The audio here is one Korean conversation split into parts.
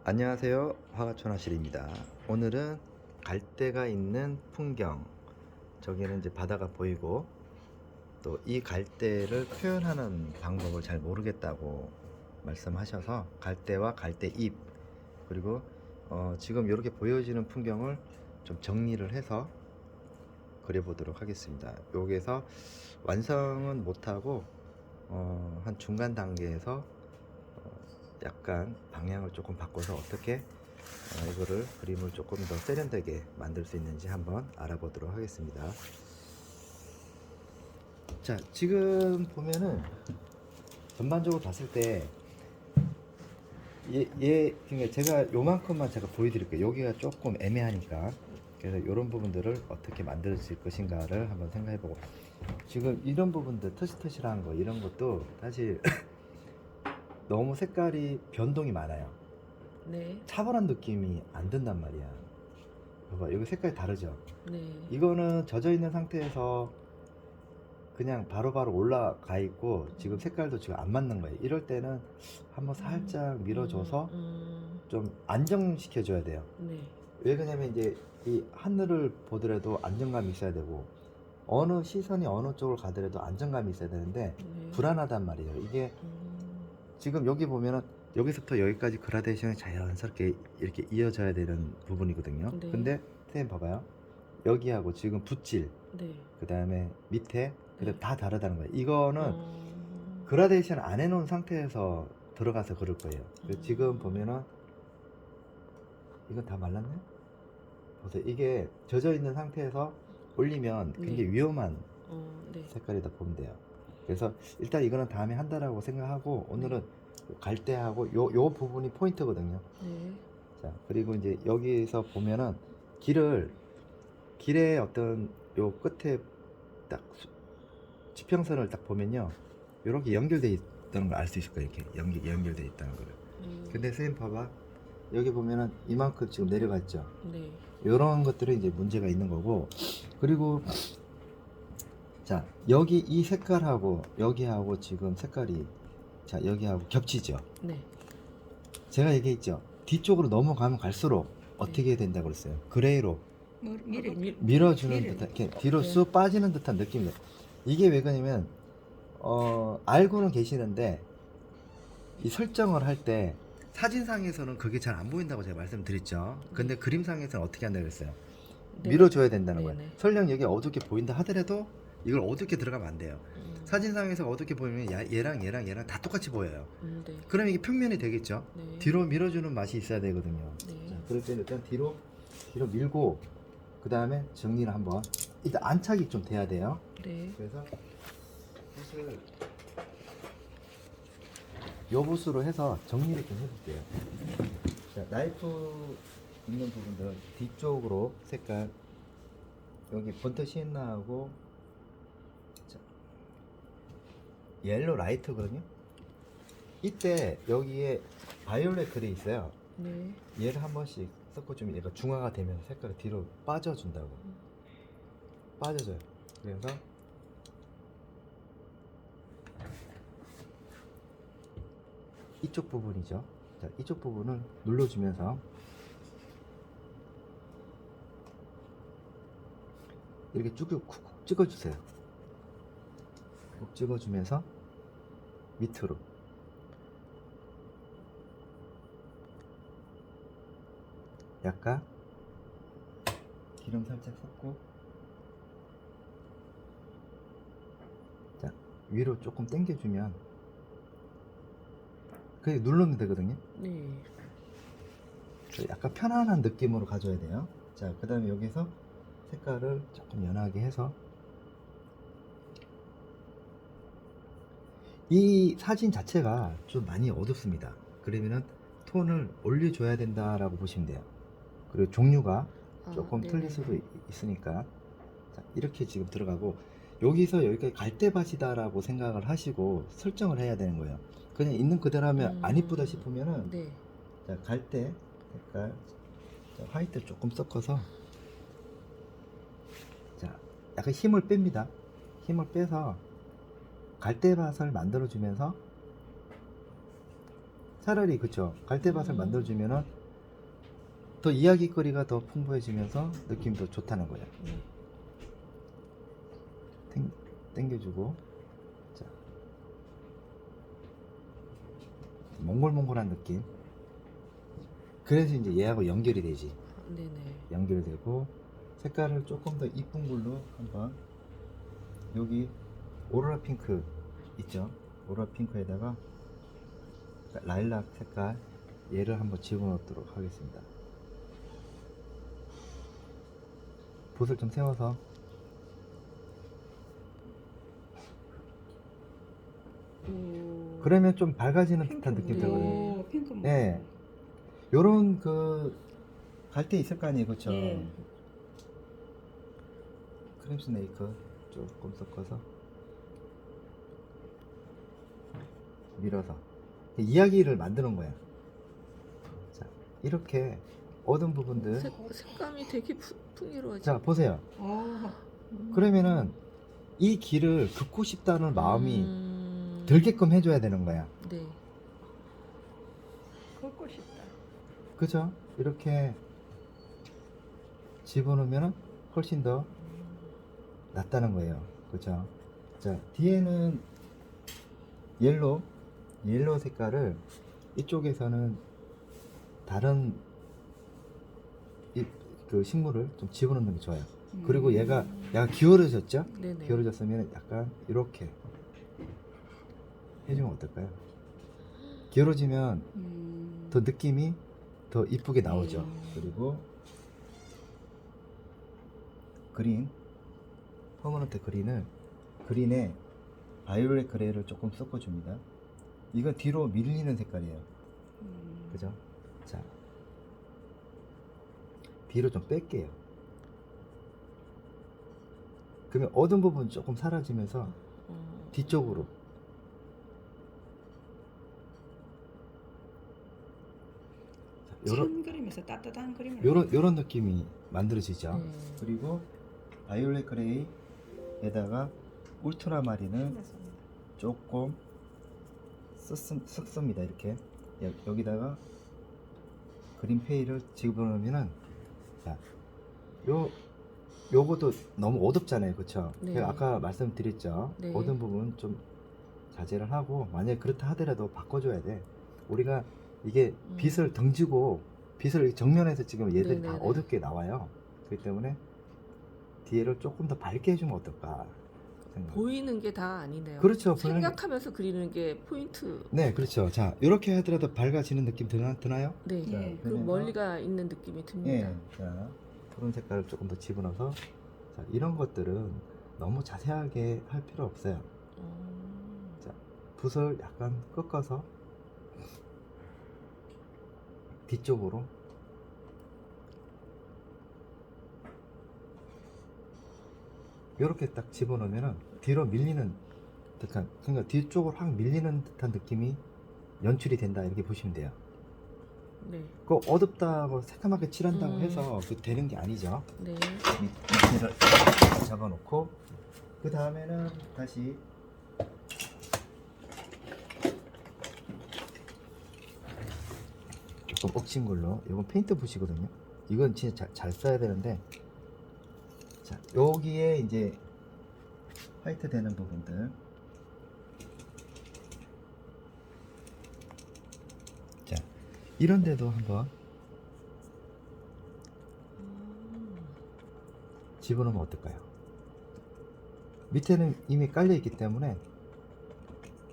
안녕하세요. 화가촌화실입니다. 오늘은 갈대가 있는 풍경, 저기는 이제 바다가 보이고, 또 이 갈대를 표현하는 방법을 잘 모르겠다고 말씀하셔서 갈대와 갈대잎, 그리고 지금 이렇게 보여지는 풍경을 좀 정리를 해서 그려보도록 하겠습니다. 여기에서 완성은 못하고 한 중간 단계에서 약간 방향을 조금 바꿔서 어떻게 이거를 그림을 조금 더 세련되게 만들 수 있는지 한번 알아보도록 하겠습니다. 자, 지금 보면은 전반적으로 봤을 때 그러니까 제가 요만큼만 제가 보여드릴게요. 여기가 조금 애매하니까. 그래서 이런 부분들을 어떻게 만들어질 것인가를 한번 생각해보고, 지금 이런 부분들 터시터시한 거 이런 것도 사실 너무 색깔이 변동이 많아요. 네. 차분한 느낌이 안 든단 말이야. 봐봐, 여기 색깔이 다르죠. 네. 이거는 젖어 있는 상태에서 그냥 바로바로 올라가 있고, 지금 색깔도 지금 안 맞는 거예요. 이럴 때는 한번 살짝 밀어줘서 좀 안정시켜 줘야 돼요. 네. 왜 그러냐면 이제 이 하늘을 보더라도 안정감이 있어야 되고, 어느 시선이 어느 쪽으로 가더라도 안정감이 있어야 되는데 네. 불안하단 말이에요. 이게 지금 여기 보면은 여기서부터 여기까지 그라데이션이 자연스럽게 이렇게 이어져야 되는 부분이거든요. 네. 근데 선생님 봐봐요. 여기하고 지금 붓질, 네. 그 다음에 밑에, 근데 네. 다 다르다는 거예요. 이거는 그라데이션 안 해놓은 상태에서 들어가서 그럴 거예요. 지금 보면은 이건 다 말랐네? 보세요. 이게 젖어 있는 상태에서 올리면 굉장히 네. 위험한 네. 색깔이다 보면 돼요. 그래서 일단 이거는 다음에 한다라고 생각하고, 오늘은 갈대하고 요 부분이 포인트거든요. 네. 자, 그리고 이제 여기서 보면은 길의 어떤 요 끝에 딱 지평선을 딱 보면요, 이렇게 연결돼 있다는 걸 알 수 있을 거예요. 이렇게 연결돼 있다는 거를. 근데 선생님 봐봐, 여기 보면은 이만큼 지금 내려가 있죠. 네. 이런 것들은 이제 문제가 있는 거고, 그리고 자, 여기 이 색깔하고 여기하고 지금 색깔이, 자, 여기하고 겹치죠. 네. 제가 얘기했죠. 뒤쪽으로 넘어가면 갈수록 어떻게 된다고 그랬어요? 그레이로 밀어주는 듯한, 이렇게 뒤로 네. 쑥 빠지는 듯한 느낌이에요. 이게 왜 그러냐면 알고는 계시는데 이 설정을 할 때 사진상에서는 그게 잘 안 보인다고 제가 말씀드렸죠. 근데 그림상에서는 어떻게 한다고 그랬어요? 네. 밀어줘야 된다는 거예요. 네네. 설령 여기 어둡게 보인다 하더라도 이걸 어둡게 들어가면 안 돼요. 사진상에서 어둡게 보이면 얘랑 다 똑같이 보여요. 네. 그럼 이게 평면이 되겠죠. 네. 뒤로 밀어주는 맛이 있어야 되거든요. 네. 자, 그럴 때는 일단 뒤로 밀고, 그 다음에 정리를 한번, 일단 안착이 좀 돼야 돼요. 네. 그래서 붓을 요 붓으로 해서 정리를 좀 해볼게요. 자, 나이프 있는 부분들 뒤쪽으로 색깔, 여기 번터 시엔나하고 옐로 라이트거든요. 이때 여기에 바이올렛 글이 있어요. 네. 얘를 한 번씩 섞어주면 얘가 중화가 되면 색깔이 뒤로 빠져준다고. 빠져줘요. 그래서 이쪽 부분이죠. 자, 이쪽 부분을 눌러주면서 이렇게 쭉쭉 쿡쿡 찍어주세요. 쿡 찍어주면서 밑으로 약간 기름 살짝 섞고, 자, 위로 조금 당겨주면 그게 누르면 되거든요. 네. 약간 편안한 느낌으로 가져야 돼요. 자, 그 다음에 여기서 색깔을 조금 연하게 해서, 이 사진 자체가 좀 많이 어둡습니다. 그러면은 톤을 올려줘야 된다라고 보시면 돼요. 그리고 종류가 조금 틀릴 수도 있으니까. 자, 이렇게 지금 들어가고, 여기서 여기까지 갈대밭이다라고 생각을 하시고 설정을 해야 되는 거예요. 그냥 있는 그대로 하면 안 이쁘다 싶으면은, 네. 자, 갈대 색깔, 자, 화이트 조금 섞어서, 자, 약간 힘을 뺍니다. 힘을 빼서 갈대밭을 만들어 주면서, 차라리 그쵸. 갈대밭을 음. 만들어주면은 더 이야기거리가 더 풍부해지면서 느낌도 좋다는 거예요. 네. 당겨주고, 자, 몽골몽골한 느낌. 그래서 이제 얘하고 연결이 되지. 네네. 연결되고 색깔을 조금 더 이쁜 걸로 한번 여기 오로라 핑크 있죠? 오로라 핑크에다가 라일락 색깔 얘를 한번 집어넣도록 하겠습니다. 붓을 좀 세워서 오. 그러면 좀 밝아지는 듯한 느낌 네. 들거든요. 오, 핑크 네. 요런 그 갈대 있을 거 아니에요, 그쵸? 예. 크림 스네이크 조금 섞어서 밀어서 이야기를 만드는 거야. 자, 이렇게 어두운 부분들. 색감이 되게 풍요로워지. 자, 보세요. 아, 그러면은 이 길을 긋고 싶다는 마음이 음. 들게끔 해줘야 되는 거야. 네. 걷고 싶다. 그죠? 이렇게 집어넣으면 훨씬 더 낫다는 거예요. 그죠? 자, 뒤에는 옐로우 색깔을 이쪽에서는 다른 그 식물을 좀 집어넣는 게 좋아요. 그리고 얘가 약간 기울어졌죠? 네네. 기울어졌으면 약간 이렇게 해주면 어떨까요? 기울어지면 더 느낌이 더 이쁘게 나오죠. 그리고 그린 퍼머넌트 그린에 바이올렛 그레이를 조금 섞어줍니다. 이건 뒤로 밀리는 색깔이에요. 그죠? 자, 뒤로 좀 뺄게요. 그러면 어두운 부분 조금 사라지면서 뒤쪽으로 천 그림에서 따뜻한 그림을 요런 느낌이 만들어지죠. 네. 그리고 바이올렛 그레이에다가 울트라마린을 조금 섞습니다. 이렇게 여기다가 그린 페이를 집어넣으면은, 자, 요것도 너무 어둡잖아요, 그쵸? 네. 제가 아까 말씀드렸죠. 네. 어두운 부분 좀 자제를 하고, 만약에 그렇다 하더라도 바꿔줘야 돼. 우리가 이게 빛을 등지고 빛을 정면에서 찍으면 얘들이 다 네네네. 어둡게 나와요. 그렇기 때문에 뒤에를 조금 더 밝게 해주면 어떨까 생각. 보이는 게 다 아니네요. 그렇죠. 보이는 게- 생각하면서 그리는 게 포인트. 네, 그렇죠. 자, 이렇게 하더라도 밝아지는 느낌 드나요? 네. 예. 그 멀리가 있는 느낌이 듭니다. 예. 자, 푸른 색깔을 조금 더 집어넣어서, 자, 이런 것들은 너무 자세하게 할 필요 없어요. 자, 붓을 약간 꺾어서 뒤쪽으로 이렇게 딱 집어넣으면 뒤로 밀리는 듯한, 그러니까 뒤쪽으로 확 밀리는 듯한 느낌이 연출이 된다, 이렇게 보시면 돼요. 네. 그 어둡다고 새까맣게 칠한다고 음. 해서 그 되는 게 아니죠. 네. 밑에를 잡아놓고 그 다음에는 다시 조금 억진 걸로, 이건 페인트 붓이거든요. 이건 진짜 잘 써야 되는데, 자, 여기에 이제 화이트 되는 부분들, 자, 이런 데도 한번 집어넣으면 어떨까요? 밑에는 이미 깔려 있기 때문에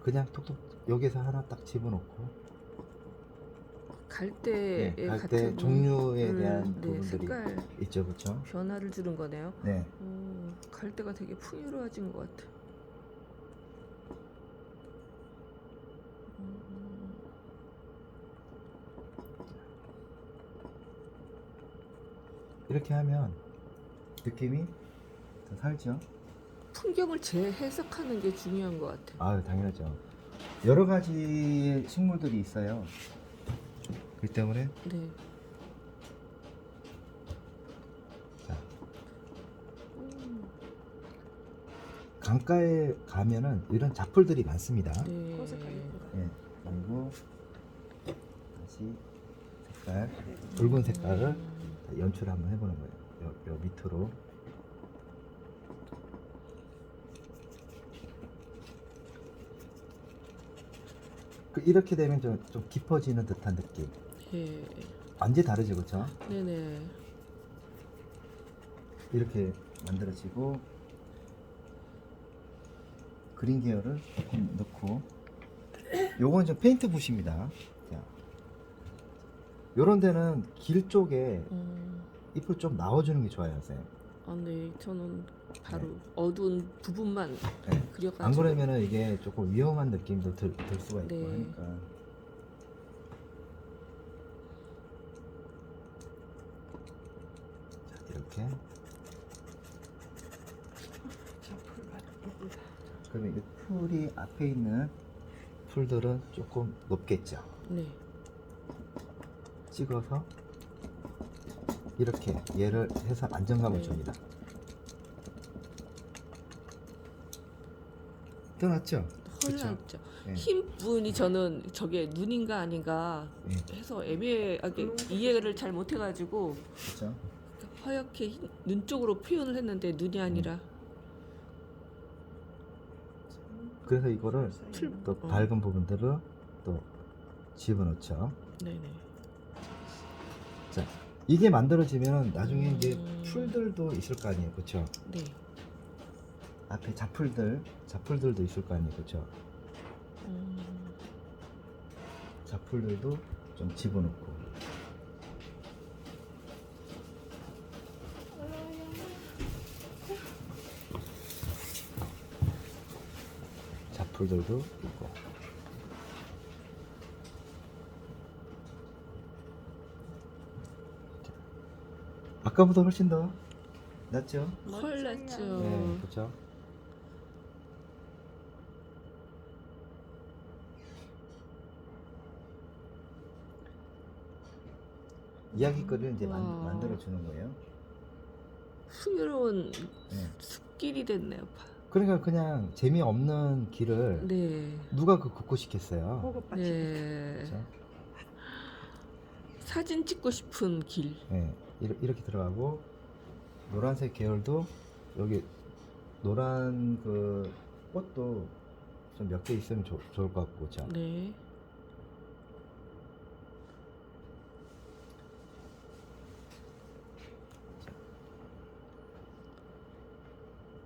그냥 톡톡 여기서 하나 딱 집어넣고, 갈대의 네, 갈대 같은 종류에 대한 네, 부분들이 색깔 있죠, 그렇죠? 변화를 주는 거네요. 네, 갈대가 되게 풍요로워진 것 같아. 이렇게 하면 느낌이 더 살죠. 풍경을 재해석하는 게 중요한 것 같아. 아, 당연하죠. 여러 가지 식물들이 있어요. 그렇기 때문에, 네. 자, 강가에 가면은 이런 잡풀들이 많습니다. 네. 색깔 예쁘다. 예, 그리고 다시 색깔 붉은 색깔을 연출을 한번 해보는 거예요. 요 밑으로. 이렇게 되면 좀 깊어지는 듯한 느낌. 예. 완전히 다르죠, 그렇죠? 네네. 이렇게 만들어지고 그린 계열을 조금 넣고, 요건 좀 페인트 붓입니다. 자, 요런 데는 길 쪽에 잎을 좀 나와주는 게 좋아요, 선생님. 아, 네. 저는 바로 어두운 부분만 네. 그려가지고. 안 그러면은 이게 조금 위험한 느낌도 들 수가 있고 네. 하니까. 자, 이렇게. 그러면 이 풀이 앞에 있는 풀들은 조금 높겠죠. 네. 찍어서 이렇게 얘를 해서 안정감을 네. 줍니다. 떠났죠? 헐났죠. 네. 흰 부분이 저는 저게 눈인가 아닌가 네. 해서 애매하게 이해를 잘 못해가지고 그렇죠? 하얗게 눈 쪽으로 표현을 했는데 눈이 아니라 그래서 이거를 풀. 또 밝은 부분들을 또 집어넣죠. 네네. 자, 이게 만들어지면 나중에 이제 음. 풀들도 있을 거 아니에요, 그렇죠? 네. 앞에 잡풀들도 있을 거 아니에요, 그렇죠? 잡풀들도 좀 집어넣고. 잡풀들도 있고. 아까보다 훨씬 더 낫죠? 헐났죠. 네, 그렇죠. 이야기거리를 이제 와. 만들어 주는 거예요. 풍요로운 네. 숲길이 됐네요. 그러니까 그냥 재미없는 길을 네. 누가 긋고 싶겠어요. 네. 그렇죠? 사진 찍고 싶은 길. 네, 이렇게 들어가고 노란색 계열도 여기 노란 그 꽃도 좀 몇 개 있으면 좋을 것 같고, 그렇죠? 네.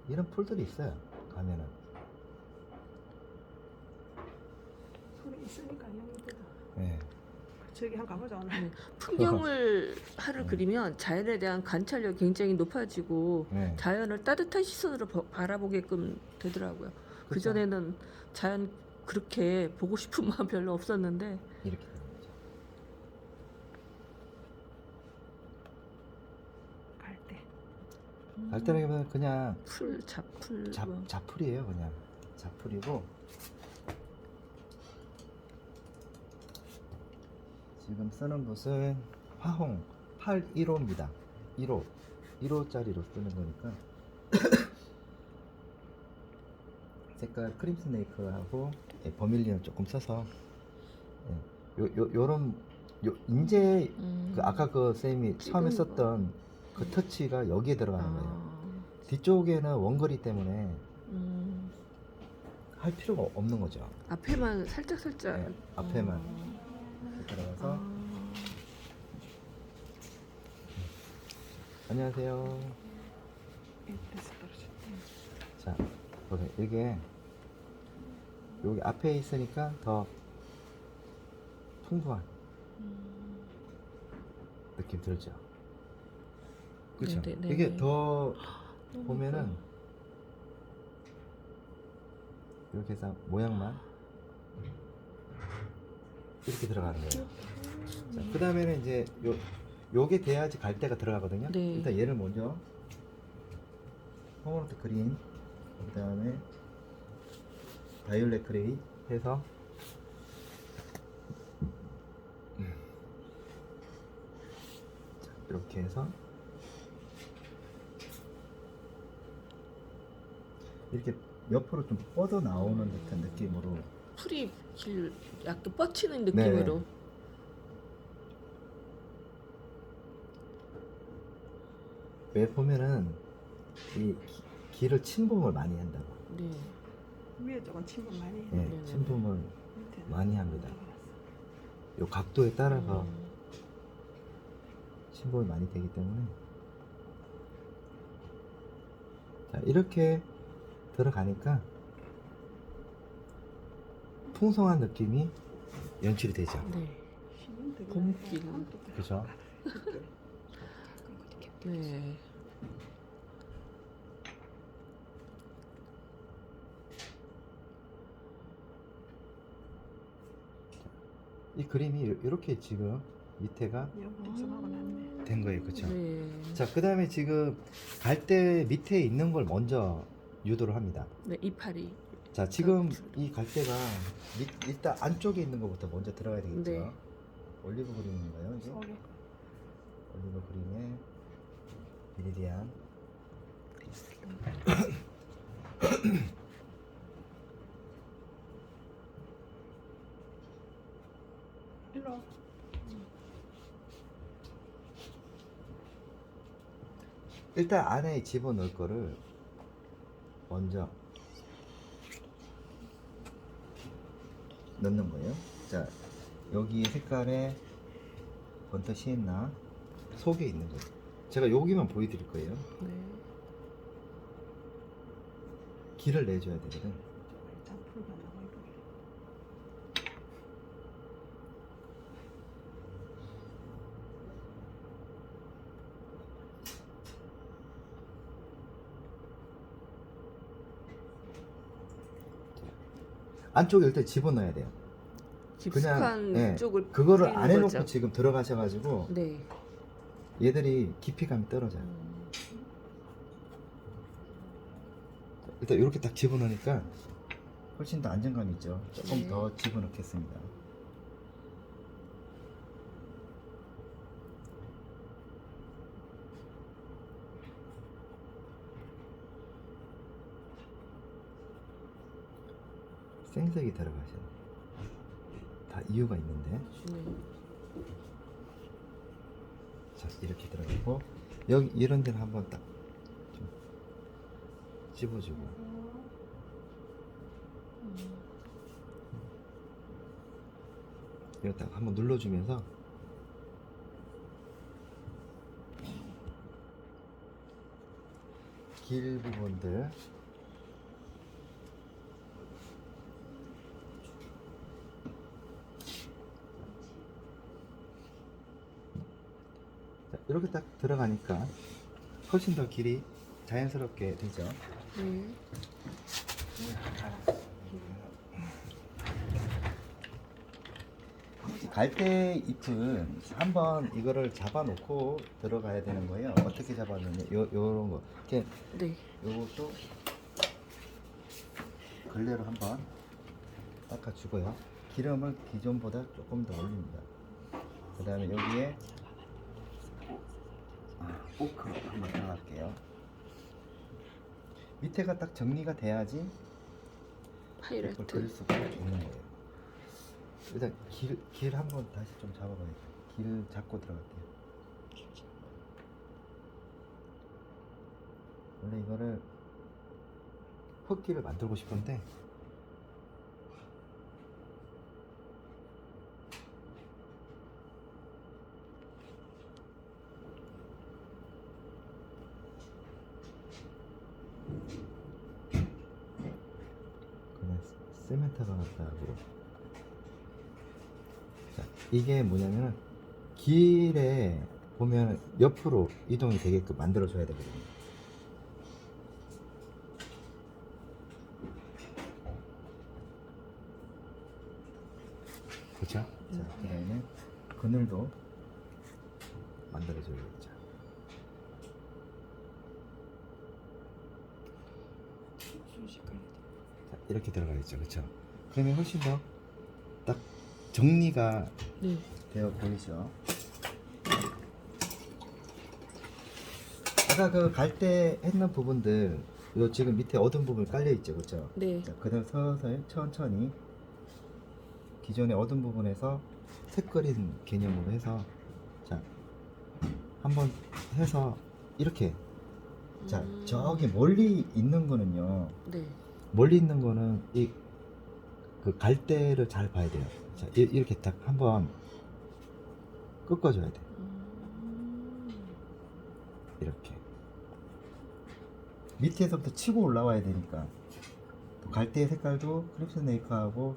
이런 풀들이 있어요. 가면은. 소리 있으니까 영이보다. 네. 저기 한 가보자 오늘. 네. 풍경을 하루 그리면 자연에 대한 관찰력이 굉장히 높아지고 네. 자연을 따뜻한 시선으로 바라보게끔 되더라고요. 그 그렇죠. 전에는 자연 그렇게 보고 싶은 마음 별로 없었는데. 이렇게 되는 거죠. 갈 때. 갈 때는 그냥 풀, 잡풀. 잡풀이에요, 그냥. 잡풀이고. 지금 쓰는 붓은 화홍 815입니다. 1호짜리로 쓰는 거니까. 색깔 크림 스네이크하고 버밀리언 조금 써서, 요런 이제 그 아까 그 쌤이 처음에 찍은 거. 썼던 그 터치가 여기에 들어가는 거예요. 아, 뒤쪽에는 원거리 때문에 음, 할 필요가 없는 거죠. 앞에만 살짝. 네, 앞에만 들어가서. 아, 안녕하세요. 그래서 떨어져. 자, 보세요. 이게 여기 앞에 있으니까 더 풍부한 느낌 들죠. 그렇죠. 네네네. 이게 더 너무 보면은 예뻐요. 이렇게 해서 모양만 이렇게 들어가는 거예요. 자, 그 다음에는 이제 요게 돼야지 갈 데가 들어가거든요. 네. 일단 얘를 먼저 퍼머넌트 그린, 그 다음에 바이올렛 그레이 해서 자, 이렇게 해서 이렇게 옆으로 좀 뻗어 나오는 듯한 느낌으로. 풀이 길 약간 뻗치는 느낌으로. 왜 보면은 이 길을 침범을 많이 한다고. 네. 위에 조금 침범 많이 해. 예, 네네네. 침범을 밑에는 많이 합니다. 안 들어갔어. 요 각도에 따라서 음. 침범이 많이 되기 때문에 자, 이렇게 들어가니까 풍성한 느낌이 연출이 되죠. 네. 시민들이 봄길. 그죠? 네. 이 그림이 이렇게 지금 밑에가 영통성하고 났네. 된 거예요. 그쵸? 네. 자, 그 다음에 지금 갈대 밑에 있는 걸 먼저 유도를 합니다. 네, 이파리. 자, 지금 이 갈대가 일단 안쪽에 있는 것부터 먼저 들어가야 되겠죠. 네. 올리브 그린인가요? 이게? 속에 올리브 그린의 비리디안. 일로 와. 일단 안에 집어넣을 거를 먼저 넣는 거예요. 자, 여기 색깔에 번터 시엔나 속에 있는 거예요. 제가 여기만 보여드릴 거예요. 네. 길을 내줘야 되거든. 일단 풀가 나고 이렇게. 안쪽에 일단 집어넣어야 돼요. 깊숙한 예, 쪽을 그거를 뿌리는 안 해놓고 거죠. 지금 들어가셔가지고 네. 얘들이 깊이감이 떨어져요. 음. 일단 이렇게 딱 집어넣으니까 훨씬 더 안정감이 있죠. 조금 네. 더 집어넣겠습니다. 생색이 들어가셔야 돼요. 다 이유가 있는데. 네. 자, 이렇게 들어가고 여기 이런 데는 한번 딱 좀 집어주고 이거 딱 한번 눌러주면서 길 부분들 자, 이렇게 딱 들어가니까 훨씬 더 길이 자연스럽게 되죠. 네. 갈대 잎은 한번 이거를 잡아놓고 들어가야 되는 거예요. 어떻게 잡아놓냐? 요런 거. 이렇게 네. 요것도 걸레로 한번 닦아주고요. 기름을 기존보다 조금 더 올립니다. 그 다음에 여기에 포크 한번 들어갈게요. 밑에가 딱 정리가 돼야지 이걸 하이라이트. 그릴 수가 있는 거예요. 일단 길 한번 다시 좀 잡아봐야죠. 길 잡고 들어갈게요. 원래 이거를 흙길을 만들고 싶은데 그냥 세멘트가 같다고. 자, 이게 뭐냐면 길에 보면 옆으로 이동이 되게끔 만들어 줘야 되거든요. 그렇죠? 자, 그다음에 그늘도 만들어 줘야겠죠. 자, 이렇게 들어가겠죠, 그렇죠? 그러면 훨씬 더 딱 정리가 네. 되어 보이죠? 아까 그 갈대 했는 부분들, 요 지금 밑에 어두운 부분 깔려 있죠, 그렇죠? 네. 자, 그대로 서서히 천천히 기존의 어두운 부분에서 색그린 개념으로 해서 자 한번 해서 이렇게 자, 저기 멀리 있는 거는요. 네. 멀리 있는 거는 이 그 갈대를 잘 봐야 돼요. 자, 이렇게 딱 한번 꺾어줘야 돼. 이렇게 밑에서부터 치고 올라와야 되니까. 또 갈대의 색깔도 크립슨 네이크하고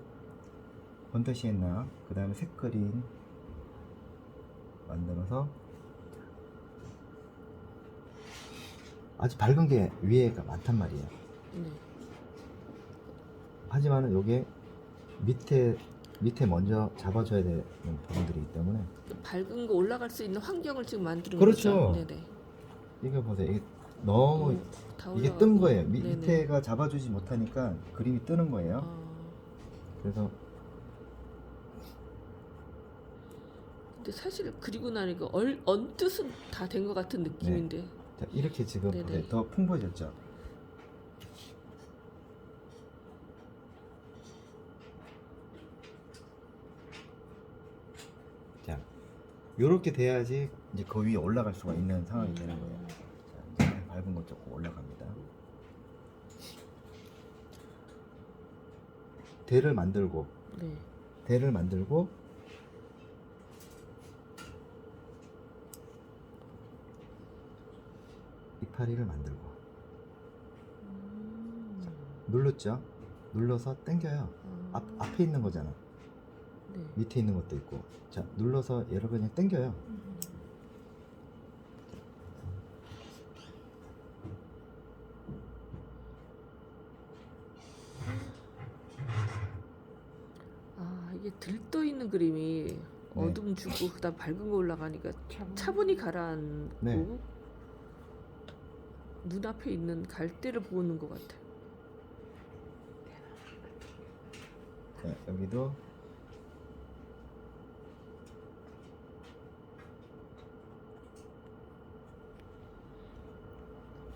번더 시엔나, 그 다음에 색그린 만들어서 아주 밝은 게 위에가 많단 말이에요. 네. 하지만은 요게 밑에 먼저 잡아줘야 되는 부분들이기 때문에. 밝은 거 올라갈 수 있는 환경을 지금 만드는 그렇죠. 거죠. 네네. 이거 보세요. 이게 너무 다 이게 올라가고. 뜬 거예요. 네네. 밑에가 잡아주지 못하니까 그림이 뜨는 거예요. 그래서 근데 사실 그리고 나니까 언뜻은 다 된 것 같은 느낌인데. 자, 이렇게 지금 네네. 보세요. 더 풍부해졌죠. 자, 요렇게 돼야지 이제 그 위에 올라갈 수가 있는 상황이 되는 거예요. 자, 이제 밝은 거 조금 올라갑니다. 대를 만들고 네. 대를 만들고 이파리를 만들고 눌렀죠? 눌러서 당겨요. 앞에 있는 거잖아. 네. 밑에 있는 것도 있고. 자, 눌러서 얘를 그냥 당겨요. 아, 이게 들떠 있는 그림이 네. 어둠 주고 그다음 밝은 거 올라가니까 차분히 가라앉고 네. 눈앞에 있는 갈대를 보는 것 같아요. 자, 여기도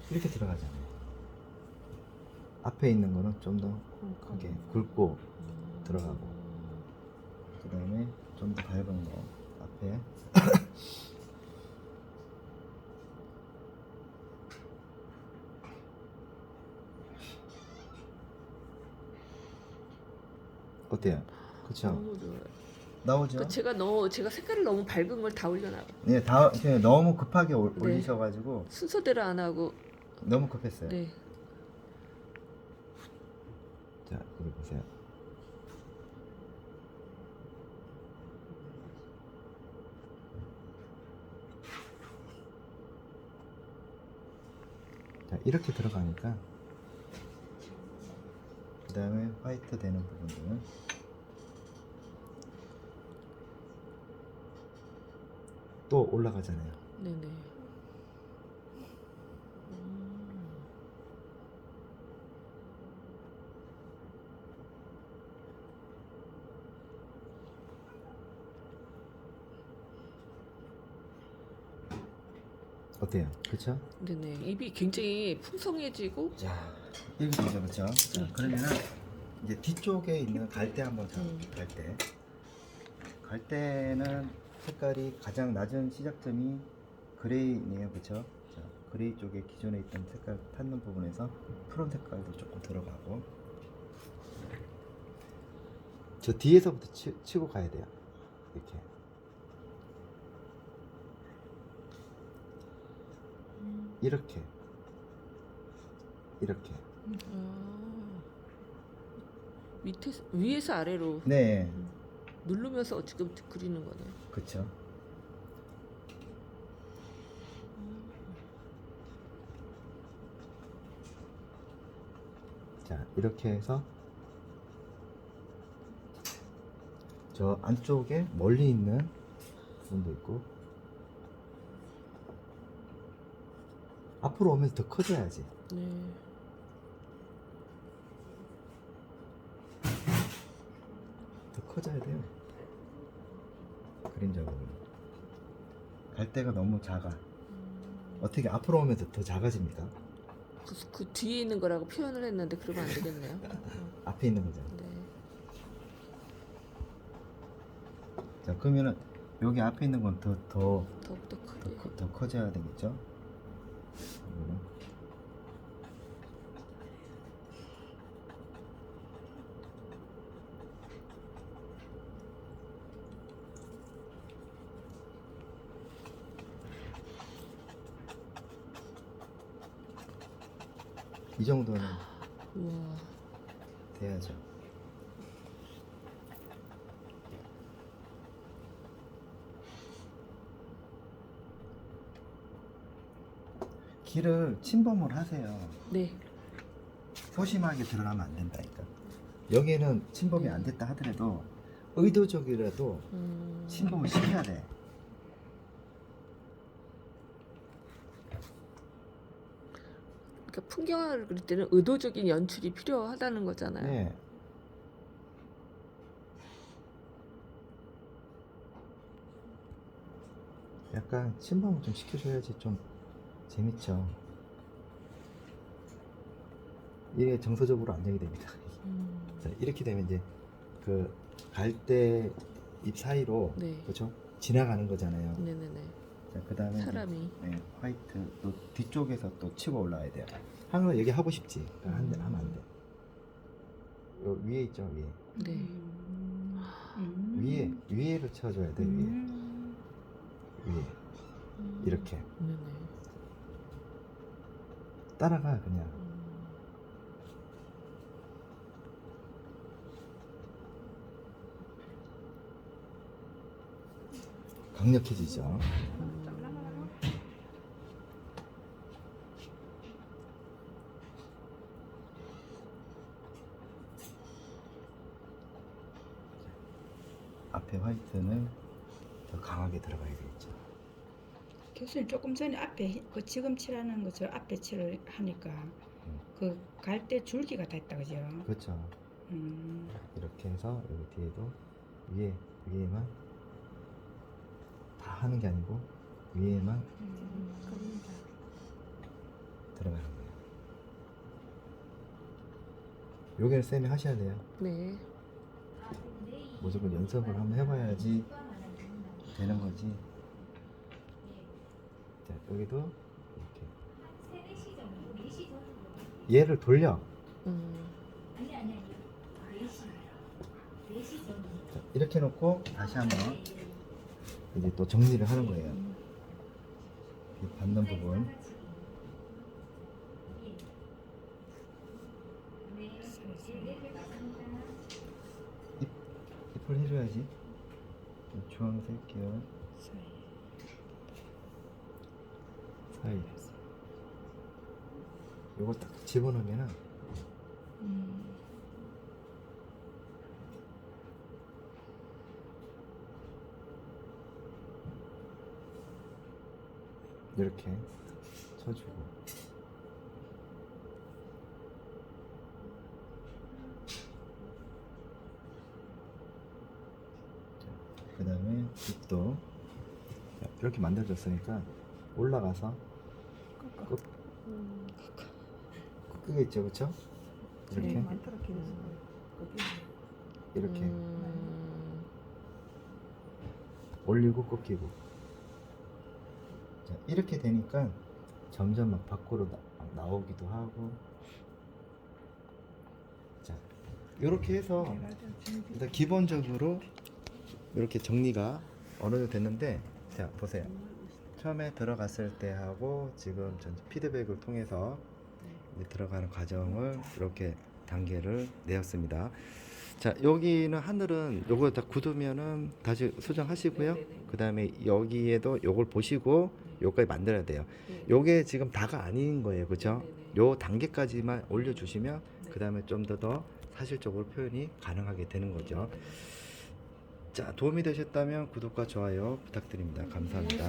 이렇게 들어가잖아요. 앞에 있는 거는 좀 더 크게 굵고 들어가고, 그 다음에 좀 더 밝은 거 앞에 어때요? 그쵸? 너무 좋아요. 나오죠? 그러니까 제가 색깔을 너무 밝은 걸 다 올려놔. 네, 다 그냥 너무 급하게 네. 올리셔가지고 순서대로 안 하고. 너무 급했어요. 네. 자, 여기 보세요. 자, 이렇게 들어가니까 그 다음에 화이트 되는 부분들은 또 올라가잖아요. 네네. 어때요? 그쵸? 네네. 입이 굉장히 풍성해지고. 자, 이렇게 되죠, 그쵸? 자, 그러면은 이제 뒤쪽에 있는 갈대 한번 자, 갈대. 갈대는 색깔이 가장 낮은 시작점이 그레이네요, 그쵸? 자, 그레이 쪽에 기존에 있던 색깔 탔는 부분에서 푸른 색깔도 조금 들어가고. 저 뒤에서부터 치고 가야 돼요. 이렇게. 이렇게. 이렇게. 위에서 아래로 네, 누르면서 지금 그리는 거네요. 그쵸. 자, 이렇게 해서 저 안쪽에 멀리 있는 부분도 있고, 앞으로 오면서 더 커져야지. 네. 더 커져야 돼요. 그림자 부분. 갈대가 너무 작아. 어떻게 앞으로 오면서 더 작아집니까? 그 뒤에 있는 거라고 표현을 했는데 그러면 안 되겠네요. 앞에 있는 거잖아. 네. 자, 그러면은 여기 앞에 있는 건 더욱더 크게. 더 커져야 되겠죠? 이거는. 이 정도는 우와. 돼야죠. 길을 침범을 하세요. 네. 소심하게 들어가면 안 된다니까. 여기는 침범이 안 됐다 하더라도 의도적이라도 침범을 시켜야 돼. 그러니까 풍경화를 그릴 때는 의도적인 연출이 필요하다는 거잖아요. 네. 약간 침범을 좀 시켜줘야지 좀 재밌죠. 이게 정서적으로 안정이 됩니다. 자, 이렇게 되면 이제 그 갈대 잎 사이로 네. 그렇죠? 지나가는 거잖아요. 네네네. 자, 그다음에 이제, 사람이. 네, 화이트 또 뒤쪽에서 또 치고 올라와야 돼요. 항상 여기 하고 싶지. 하면 안 돼. 요 위에 있죠, 위에. 네. 위에를 쳐줘야 돼. 위에 이렇게 네네. 따라가 그냥. 강력해지죠. 앞에 화이트는 더 강하게 들어가야 되겠죠. 교수님 조금 전에 앞에 그 지금 칠하는 거 저 앞에 칠을 하니까 그 갈대 줄기가 다 있다 그죠? 그렇죠. 음. 이렇게 해서 여기 뒤에도 위에만 다 하는 게 아니고 위에만 들어가는 거예요. 여기는 쌤이 하셔야 돼요. 네. 무조건 연습을 한번 해봐야지 되는 거지. 자, 여기도 이렇게 얘를 돌려. 자, 이렇게 놓고 다시 한번 이제 또 정리를 하는 거예요. 이 받는 부분. 잎을 해줘야지. 이 주황색 계열 사이. 요걸 딱 집어넣으면은 이렇게 쳐주고. 그 다음에 잎도 이렇게 만들어졌으니까 올라가서 꺾이겠죠, 그쵸? 이렇게 이렇게 올리고 꺾이고. 자, 이렇게 되니까 점점 막 밖으로 나오기도 하고. 자, 이렇게 해서 일단 기본적으로 이렇게 정리가 어느 정도 됐는데, 자 보세요. 처음에 들어갔을 때 하고 지금 전 피드백을 통해서 이제 들어가는 과정을 이렇게 단계를 내었습니다. 자, 여기는 하늘은 요거 다 굳으면은 다시 수정하시고요. 그 다음에 여기에도 요걸 보시고 요까지 만들어야 돼요. 요게 지금 다가 아닌 거예요, 그렇죠? 요 단계까지만 올려주시면 그 다음에 좀 더 사실적으로 표현이 가능하게 되는 거죠. 자, 도움이 되셨다면 구독과 좋아요 부탁드립니다. 감사합니다.